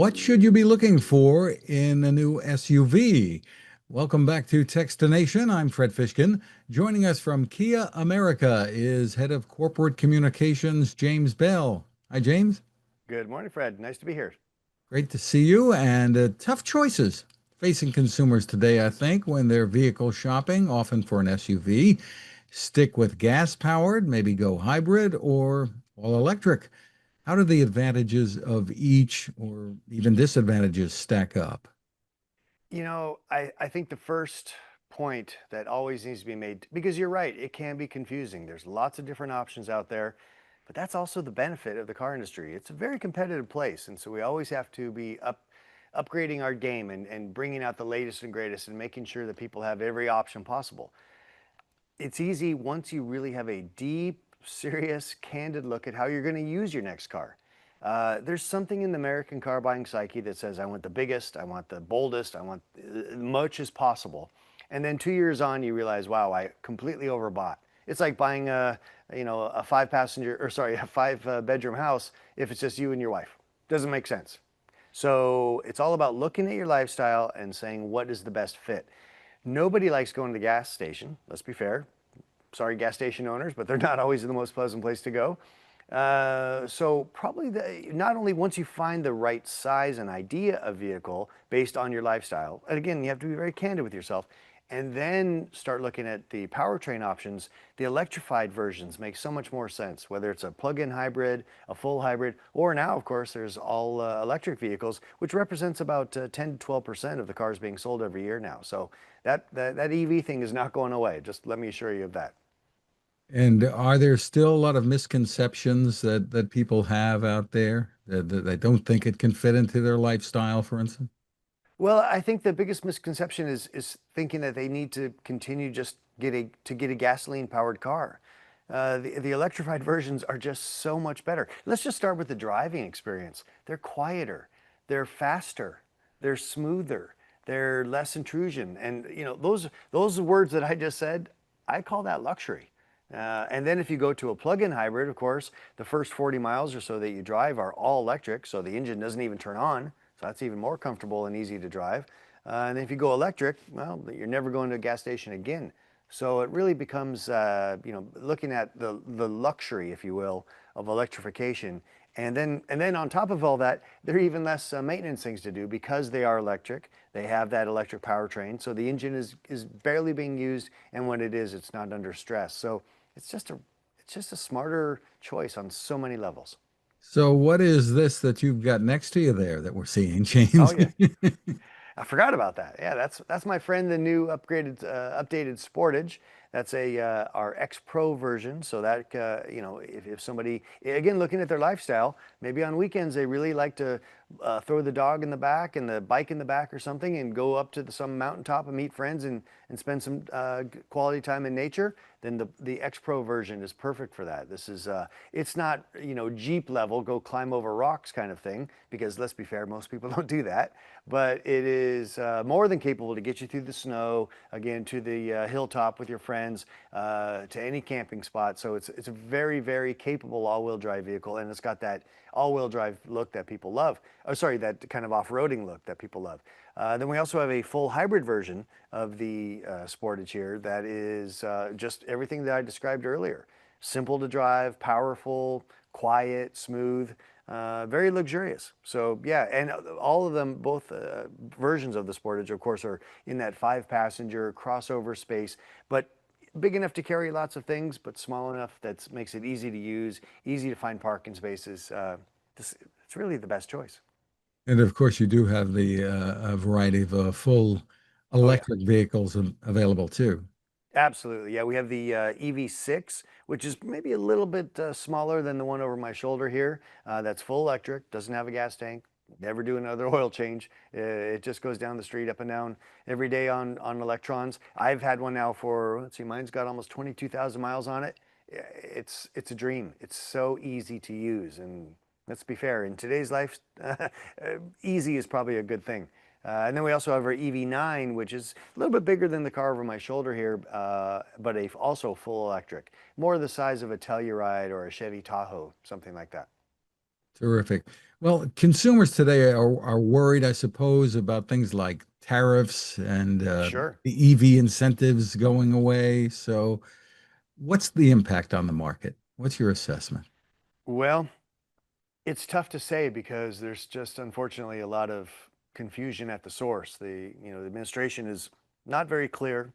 What should you be looking for in a new SUV? Welcome back to Techstination. I'm Fred Fishkin. Joining us from Kia America is Head of Corporate Communications, James Bell. Hi, James. Good morning, Fred. Nice to be here. Great to see you. And tough choices facing consumers today, I think, when they're vehicle shopping, often for an SUV. Stick with gas powered, maybe go hybrid or all electric. How do the advantages of each or even disadvantages stack up? I think the first point that always needs to be made, because you're right, it can be confusing. There's lots of different options out there, but that's also the benefit of the car industry. It's a very competitive place, and so we always have to be upgrading our game and bringing out the latest and greatest and making sure that people have every option possible. It's easy once you really have a deep, serious, candid look at how you're going to use your next car. There's something in the American car buying psyche that says, I want the biggest, I want the boldest, I want as much as possible. And then 2 years on, you realize, wow, I completely overbought. It's like buying a a five bedroom house if it's just you and your wife. Doesn't make sense. So it's all about looking at your lifestyle and saying, what is the best fit? Nobody likes going to the gas station, let's be fair. Sorry, gas station owners, but they're not always the most pleasant place to go. So probably not only once you find the right size and idea of vehicle based on your lifestyle, and again, you have to be very candid with yourself, and then start looking at the powertrain options. The electrified versions make so much more sense, whether it's a plug-in hybrid, a full hybrid, or now, of course, there's all electric vehicles, which represents about 10 to 12% of the cars being sold every year now. So that EV thing is not going away. Just let me assure you of that. And are there still a lot of misconceptions that people have out there that they don't think it can fit into their lifestyle, for instance? Well, I think the biggest misconception is thinking that they need to continue just get a gasoline powered car. The electrified versions are just so much better. Let's just start with the driving experience. They're quieter, they're faster, they're smoother, they're less intrusion, and those words that I just said, I call that luxury. And then if you go to a plug-in hybrid, of course, the first 40 miles or so that you drive are all electric, so the engine doesn't even turn on. So that's even more comfortable and easy to drive. And if you go electric, well, you're never going to a gas station again. So it really becomes, looking at the luxury, if you will, of electrification. And then on top of all that, there are even less maintenance things to do because they are electric. They have that electric powertrain, so the engine is barely being used, and when it is, it's not under stress. So it's just a smarter choice on so many levels. So what is this that you've got next to you there that we're seeing, Oh James? yeah. I forgot about that. Yeah, that's my friend, the new updated Sportage. That's our X Pro version. So that if somebody again looking at their lifestyle, maybe on weekends they really like to throw the dog in the back and the bike in the back or something, and go up to some mountaintop and meet friends and spend some quality time in nature. Then the X Pro version is perfect for that. This is it's not Jeep level, go climb over rocks kind of thing, because let's be fair, most people don't do that. But it is more than capable to get you through the snow, again, to the hilltop with your friends, to any camping spot. So it's a very, very capable all-wheel drive vehicle, and it's got that all-wheel drive look that people love. Oh, sorry, that kind of off-roading look that people love. Then we also have a full hybrid version of the Sportage here that is just everything that I described earlier. Simple to drive, powerful, quiet, smooth, very luxurious. So yeah, and all of them, both versions of the Sportage, of course, are in that 5-passenger crossover space, but big enough to carry lots of things, but small enough that makes it easy to use, easy to find parking spaces. It's really the best choice. And of course, you do have the a variety of full Oh yeah. electric vehicles available too. Absolutely. Yeah, we have the EV6, which is maybe a little bit smaller than the one over my shoulder here. That's full electric, doesn't have a gas tank, never do another oil change. It just goes down the street up and down every day on electrons. I've had one now for, let's see, mine's got almost 22,000 miles on it. It's a dream. It's so easy to use. And let's be fair, in today's life, easy is probably a good thing. And then we also have our EV9, which is a little bit bigger than the car over my shoulder here, but also full electric, more the size of a Telluride or a Chevy Tahoe, something like that. Terrific. Well, consumers today are worried, I suppose, about things like tariffs and Sure. the EV incentives going away. So, what's the impact on the market? What's your assessment? Well, it's tough to say because there's just unfortunately a lot of confusion at the source. The administration is not very clear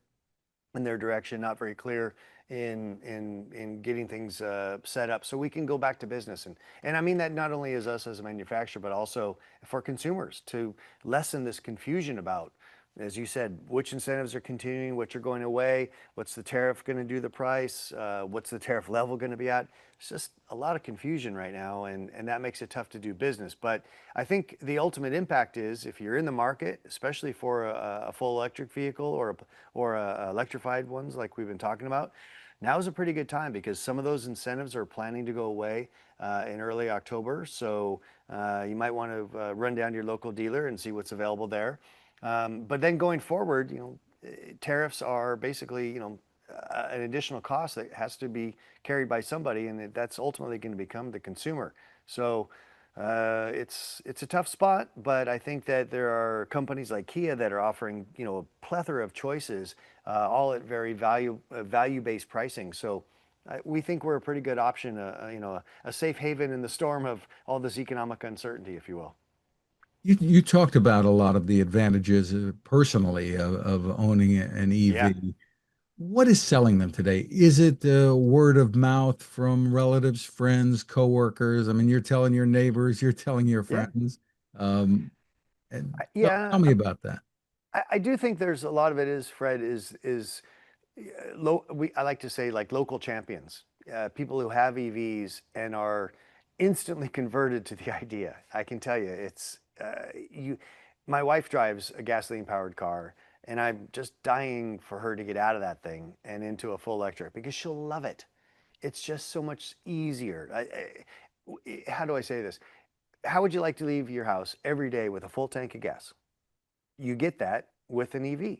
in their direction, not very clear in getting things set up so we can go back to business. And I mean that not only as us as a manufacturer, but also for consumers to lessen this confusion about, as you said, which incentives are continuing, which are going away, what's the tariff going to do the price, what's the tariff level going to be at. It's just a lot of confusion right now, and that makes it tough to do business. But I think the ultimate impact is if you're in the market, especially for a full electric vehicle or electrified ones like we've been talking about, now is a pretty good time because some of those incentives are planning to go away in early October. So you might want to run down to your local dealer and see what's available there. But then going forward, tariffs are basically, an additional cost that has to be carried by somebody, and that's ultimately going to become the consumer. So it's a tough spot, but I think that there are companies like Kia that are offering, a plethora of choices, all at very value-based pricing. So we think we're a pretty good option, a safe haven in the storm of all this economic uncertainty, if you will. You talked about a lot of the advantages personally of owning an Yeah, EV. What is selling them today? Is it word of mouth from relatives, friends, coworkers? I mean, you're telling your neighbors, you're telling your yeah, friends. And yeah. tell me about that. I do think there's a lot of it is Fred is I like to say like local champions, people who have EVs and are instantly converted to the idea. I can tell you, it's you. My wife drives a gasoline powered car, and I'm just dying for her to get out of that thing and into a full electric because she'll love it. It's just so much easier. How do I say this? How would you like to leave your house every day with a full tank of gas? You get that with an EV.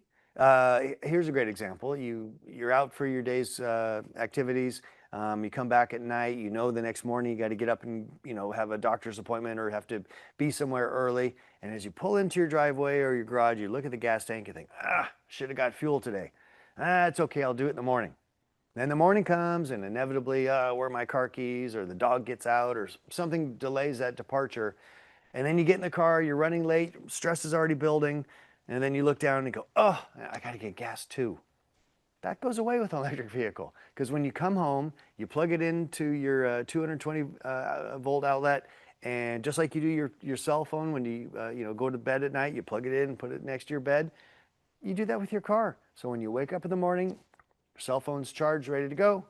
Here's a great example. You're out for your day's activities. You come back at night. You know the next morning you got to get up and have a doctor's appointment or have to be somewhere early. And as you pull into your driveway or your garage, you look at the gas tank and think, should have got fuel today. It's okay. I'll do it in the morning. Then the morning comes and inevitably, where are my car keys or the dog gets out or something delays that departure. And then you get in the car, you're running late, stress is already building, and then you look down and go, oh, I got to get gas too. That goes away with an electric vehicle because when you come home, you plug it into your 220 volt outlet, and just like you do your cell phone when you go to bed at night, you plug it in and put it next to your bed. You do that with your car. So when you wake up in the morning, your cell phone's charged, ready to go.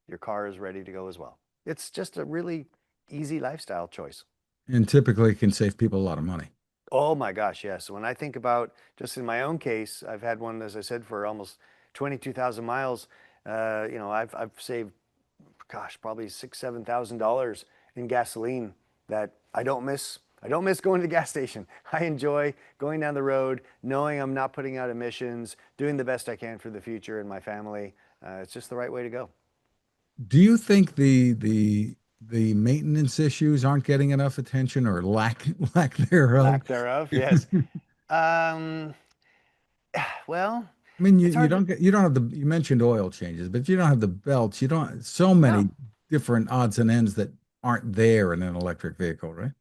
Your car is ready to go as well. It's just a really easy lifestyle choice. And typically can save people a lot of money. Oh my gosh, yes. When I think about just in my own case, I've had one, as I said, for almost 22,000 miles. I've saved, gosh, probably $7,000 in gasoline that I don't miss. I don't miss going to the gas station. I enjoy going down the road, knowing I'm not putting out emissions, doing the best I can for the future and my family. It's just the right way to go. Do you think the maintenance issues aren't getting enough attention or lack thereof? Lack thereof, yes. Um, well, I mean, it's hard to, you don't have you mentioned oil changes, but you don't have the belts. You don't so no. many different odds and ends that aren't there in an electric vehicle, right?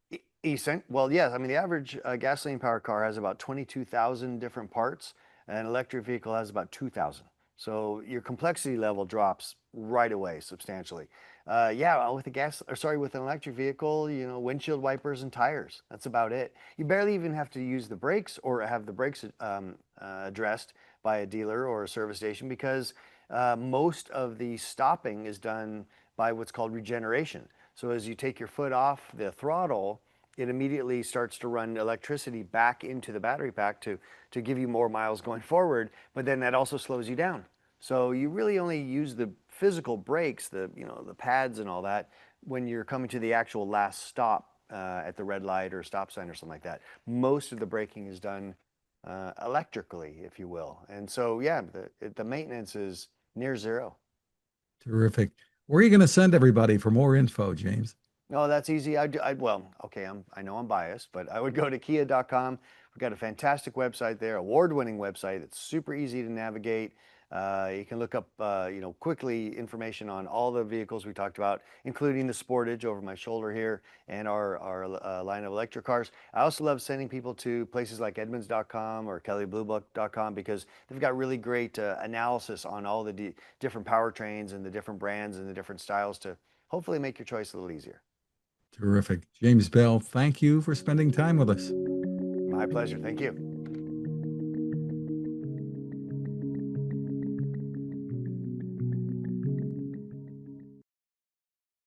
Decent. Well, yes. I mean, the average gasoline powered car has about 22,000 different parts. An electric vehicle has about 2,000. So your complexity level drops right away substantially. Yeah, with with an electric vehicle, windshield wipers and tires. That's about it. You barely even have to use the brakes or have the brakes addressed by a dealer or a service station because most of the stopping is done by what's called regeneration. So as you take your foot off the throttle, it immediately starts to run electricity back into the battery pack to give you more miles going forward, but then that also slows you down. So you really only use the physical brakes, the pads and all that, when you're coming to the actual last stop at the red light or stop sign or something like that. Most of the braking is done electrically, if you will. And so, yeah, the maintenance is near zero. Terrific. Where are you going to send everybody for more info, James? Oh, that's easy. Well, okay, I know I'm biased, but I would go to kia.com. We've got a fantastic website there, award-winning website. It's super easy to navigate. You can look up, quickly information on all the vehicles we talked about, including the Sportage over my shoulder here and our line of electric cars. I also love sending people to places like Edmunds.com or KellyBlueBook.com because they've got really great analysis on all the different powertrains and the different brands and the different styles to hopefully make your choice a little easier. Terrific. James Bell, thank you for spending time with us. My pleasure. Thank you.